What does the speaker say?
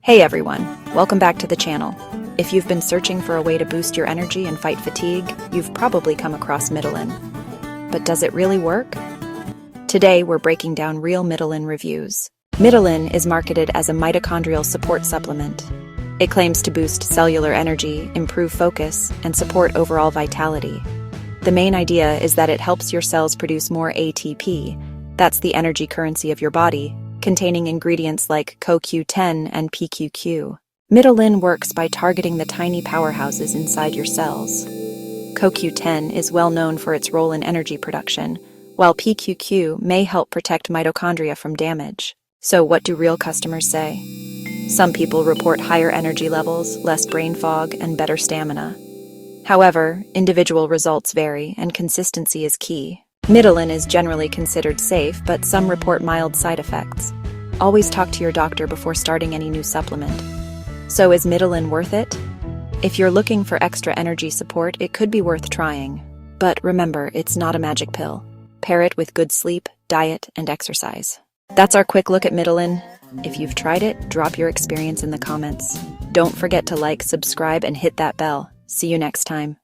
Hey everyone, welcome back to the channel. If you've been searching for a way to boost your energy and fight fatigue, you've probably come across Mitolyn. But does it really work? Today we're breaking down real Mitolyn reviews. Mitolyn is marketed as a mitochondrial support supplement. It claims to boost cellular energy, improve focus, and support overall vitality. The main idea is that it helps your cells produce more ATP, that's the energy currency of your body, containing ingredients like CoQ10 and PQQ. Mitolyn works by targeting the tiny powerhouses inside your cells. CoQ10 is well known for its role in energy production, while PQQ may help protect mitochondria from damage. So what do real customers say? Some people report higher energy levels, less brain fog, and better stamina. However, individual results vary, and consistency is key. Mitolyn is generally considered safe, but some report mild side effects. Always talk to your doctor before starting any new supplement. So is Mitolyn worth it? If you're looking for extra energy support, it could be worth trying. But remember, it's not a magic pill. Pair it with good sleep, diet, and exercise. That's our quick look at Mitolyn. If you've tried it, drop your experience in the comments. Don't forget to like, subscribe, and hit that bell. See you next time.